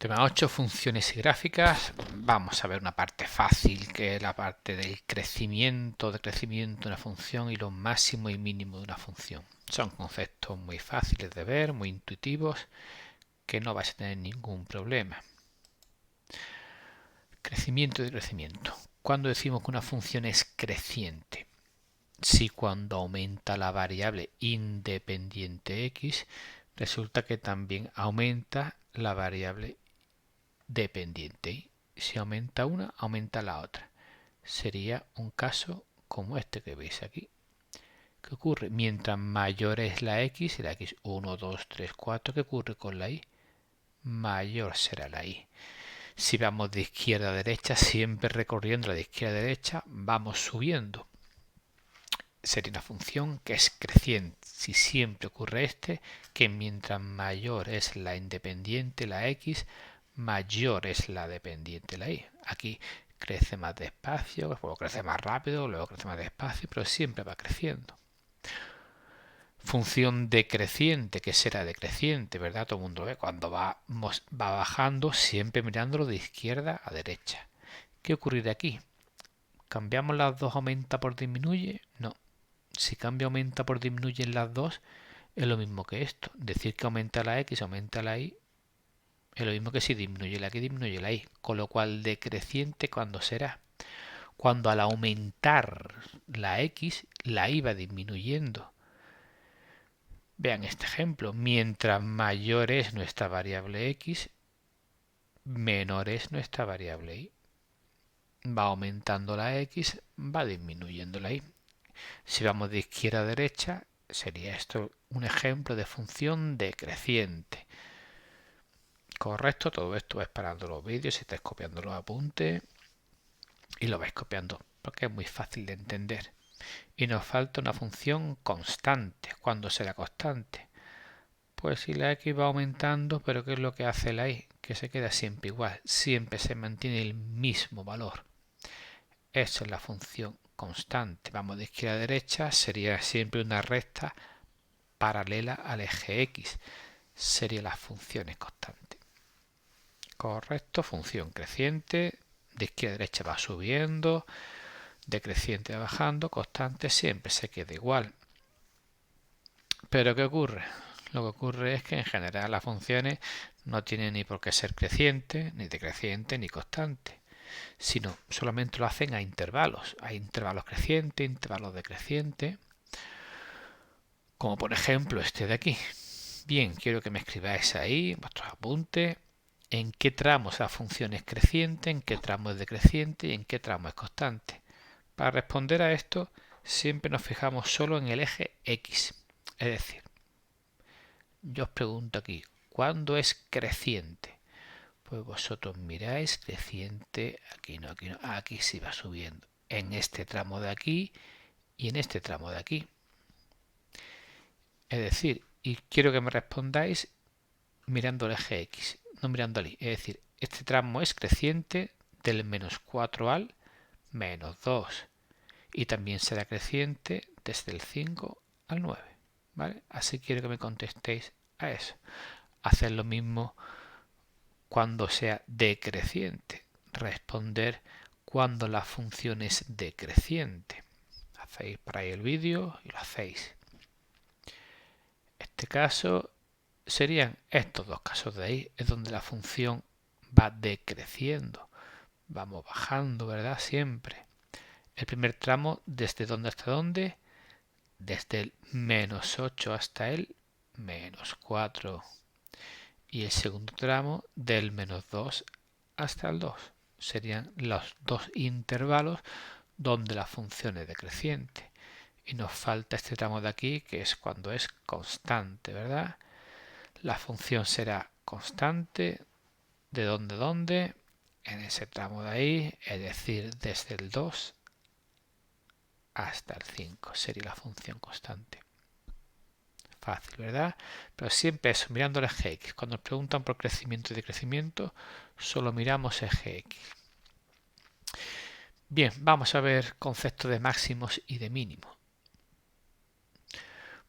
Tema 8, funciones y gráficas. Vamos a ver una parte fácil, que es la parte del crecimiento de una función y lo máximo y mínimo de una función. Son conceptos muy fáciles de ver, muy intuitivos, que no vais a tener ningún problema. Crecimiento y crecimiento. ¿Cuándo decimos que una función es creciente? Si cuando aumenta la variable independiente x, resulta que también aumenta la variable dependiente y. Si aumenta una, aumenta la otra. Sería un caso como este que veis aquí. ¿Qué ocurre? Mientras mayor es la x 1, 2, 3, 4, ¿qué ocurre con la y? Mayor será la y. Si vamos de izquierda a derecha, siempre recorriendo de izquierda a derecha, vamos subiendo. Sería una función que es creciente. Si siempre ocurre que mientras mayor es la independiente, la x, mayor es la dependiente, la y. Aquí crece más despacio, luego crece más rápido, luego crece más despacio, pero siempre va creciendo. Función decreciente, ¿qué será decreciente? ¿Verdad? Todo el mundo ve cuando va bajando, siempre mirándolo de izquierda a derecha. ¿Qué ocurrirá aquí? ¿Cambiamos las dos aumenta por disminuye? No. Si cambia aumenta por disminuye en las dos, es lo mismo que esto. Decir que aumenta la x, aumenta la y, es lo mismo que si disminuye la x, disminuye la y. Con lo cual, decreciente, ¿cuándo será? Cuando al aumentar la x, la y va disminuyendo. Vean este ejemplo. Mientras mayor es nuestra variable x, menor es nuestra variable y. Va aumentando la x, va disminuyendo la y. Si vamos de izquierda a derecha, sería esto un ejemplo de función decreciente. Correcto, todo esto vais parando los vídeos y estáis copiando los apuntes y lo vais copiando porque es muy fácil de entender. Y nos falta una función constante. ¿Cuándo será constante? Pues si la x va aumentando, pero ¿qué es lo que hace la y? Que se queda siempre igual, siempre se mantiene el mismo valor. Eso es la función constante. Vamos de izquierda a derecha, sería siempre una recta paralela al eje x. Serían las funciones constantes. Correcto, función creciente, de izquierda a derecha va subiendo, decreciente va bajando, constante siempre se queda igual. Pero ¿qué ocurre? Lo que ocurre es que en general las funciones no tienen ni por qué ser creciente, ni decreciente, ni constante, sino solamente lo hacen a intervalos. Hay intervalos crecientes, intervalos decrecientes, como por ejemplo este de aquí. Bien, quiero que me escribáis ahí vuestros apuntes en qué tramo esa función es creciente, en qué tramo es decreciente y en qué tramo es constante. Para responder a esto siempre nos fijamos solo en el eje x. Es decir, yo os pregunto aquí, ¿cuándo es creciente? Pues vosotros miráis creciente, aquí no, aquí sí va subiendo. En este tramo de aquí y en este tramo de aquí. Es decir, y quiero que me respondáis mirando el eje x, no mirando al y. Es decir, este tramo es creciente del menos 4 al menos 2. Y también será creciente desde el 5 al 9. ¿Vale? Así quiero que me contestéis a eso. Hacer lo mismo cuando sea decreciente. Responder cuando la función es decreciente. Hacéis para ahí el vídeo y lo hacéis. Este caso serían estos dos casos de ahí, es donde la función va decreciendo. Vamos bajando, ¿verdad? Siempre. El primer tramo, ¿desde dónde hasta dónde? Desde el menos 8 hasta el menos 4. Y el segundo tramo, del menos 2 hasta el 2. Serían los dos intervalos donde la función es decreciente. Y nos falta este tramo de aquí, que es cuando es constante, ¿verdad? La función será constante. ¿De dónde? En ese tramo de ahí, es decir, desde el 2 hasta el 5 sería la función constante. Fácil, ¿verdad? Pero siempre eso, mirando el eje x. Cuando nos preguntan por crecimiento y decrecimiento, solo miramos eje x. Bien, vamos a ver conceptos de máximos y de mínimos.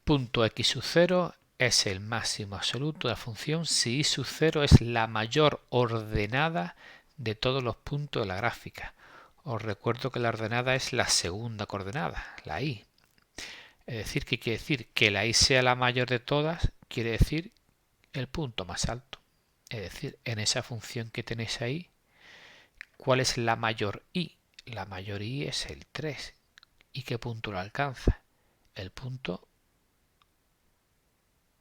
Punto x sub 0 es el máximo absoluto de la función si i sub 0 es la mayor ordenada de todos los puntos de la gráfica. Os recuerdo que la ordenada es la segunda coordenada, la i. Es decir, ¿qué quiere decir? Que la i sea la mayor de todas quiere decir el punto más alto. Es decir, en esa función que tenéis ahí, ¿cuál es la mayor i? La mayor i es el 3. ¿Y qué punto lo alcanza? El punto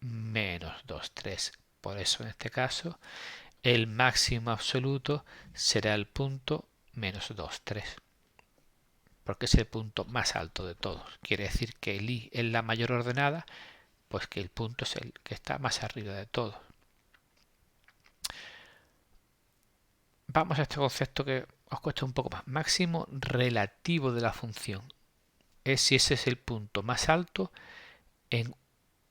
menos 2, 3. Por eso en este caso el máximo absoluto será el punto menos 2, 3. Porque es el punto más alto de todos. Quiere decir que el i es la mayor ordenada, pues que el punto es el que está más arriba de todos. Vamos a este concepto que os cuesta un poco más. Máximo relativo de la función. Es si ese es el punto más alto en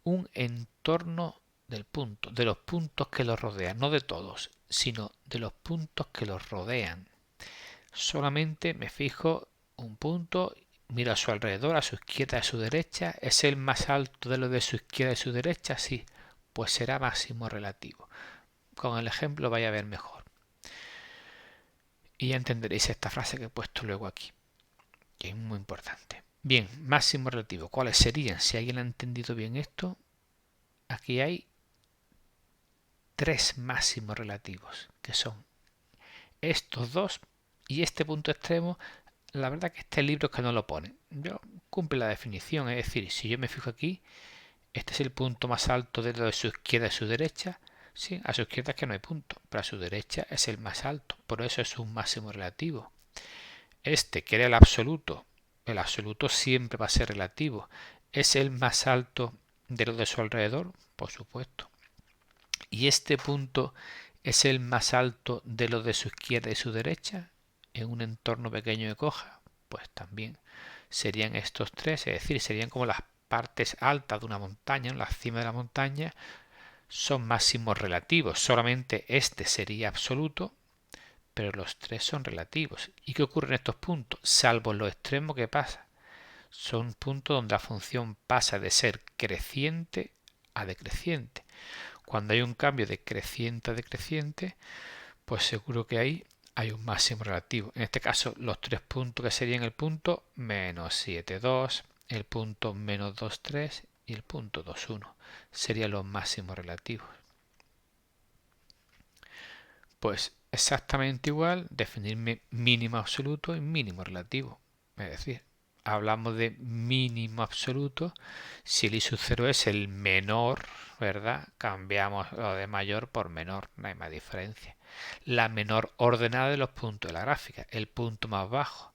un entorno del punto, de los puntos que lo rodean, no de todos, sino de los puntos que los rodean. Solamente me fijo un punto, miro a su alrededor, a su izquierda y a su derecha. ¿Es el más alto de lo de su izquierda y su derecha? Sí, pues será máximo relativo. Con el ejemplo vais a ver mejor. Y ya entenderéis esta frase que he puesto luego aquí, que es muy importante. Bien, máximo relativo. ¿Cuáles serían? Si alguien ha entendido bien esto, aquí hay 3 máximos relativos, que son estos dos y este punto extremo. La verdad que este libro es que no lo pone. Yo cumple la definición, es decir, si yo me fijo aquí, este es el punto más alto de lo de su izquierda y su derecha. Sí, a su izquierda es que no hay punto, pero a su derecha es el más alto, por eso es un máximo relativo. Este, que era el absoluto siempre va a ser relativo. ¿Es el más alto de lo de su alrededor? Por supuesto. ¿Y este punto es el más alto de lo de su izquierda y su derecha? En un entorno pequeño de coja, pues también serían estos tres, es decir, serían como las partes altas de una montaña, la cima de la montaña, son máximos relativos. Solamente este sería absoluto, pero los tres son relativos. ¿Y qué ocurre en estos puntos? Salvo en los extremos, ¿qué pasa? Son puntos donde la función pasa de ser creciente a decreciente. Cuando hay un cambio de creciente a decreciente, pues seguro que ahí hay un máximo relativo. En este caso, los 3 puntos que serían el punto menos 7, 2, el punto menos 2, 3 y el punto 2, 1. Serían los máximos relativos. Pues exactamente igual, definir mínimo absoluto y mínimo relativo. Es decir, hablamos de mínimo absoluto si el i sub 0 es el menor, ¿verdad? Cambiamos lo de mayor por menor, no hay más diferencia. La menor ordenada de los puntos de la gráfica, el punto más bajo.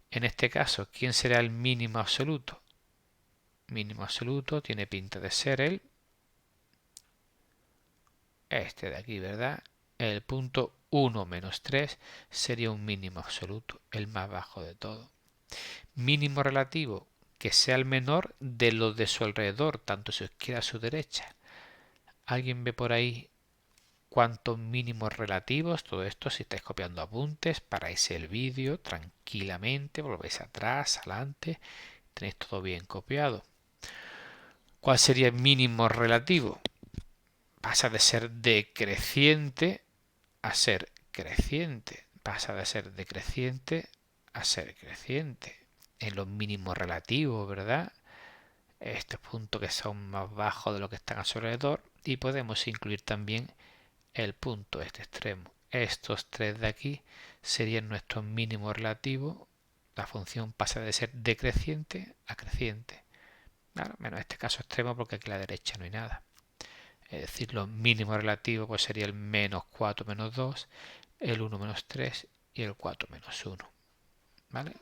En este caso, ¿quién será el mínimo absoluto? Mínimo absoluto tiene pinta de ser este de aquí, ¿verdad? El punto 1 menos 3 sería un mínimo absoluto, el más bajo de todo. Mínimo relativo, que sea el menor de los de su alrededor, tanto su izquierda como su derecha. ¿Alguien ve por ahí cuántos mínimos relativos? Todo esto, si estáis copiando apuntes, paráis el vídeo tranquilamente, volvéis atrás, adelante, tenéis todo bien copiado. ¿Cuál sería el mínimo relativo? Pasa de ser decreciente a ser creciente. Pasa de ser decreciente a ser creciente. En los mínimos relativos, ¿verdad? Estos puntos que son más bajos de lo que están a su alrededor. Y podemos incluir también el punto este extremo. Estos tres de aquí serían nuestros mínimos relativos. La función pasa de ser decreciente a creciente. Claro, menos este caso extremo porque aquí a la derecha no hay nada. Es decir, los mínimos relativos pues sería el menos 4 menos 2, el 1 menos 3 y el 4 menos 1. ¿Vale?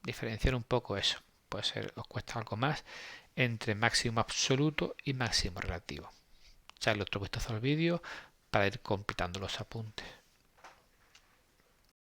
Diferenciar un poco eso. Puede ser, os cuesta algo más entre máximo absoluto y máximo relativo. Echarle otro vistazo al vídeo para ir completando los apuntes.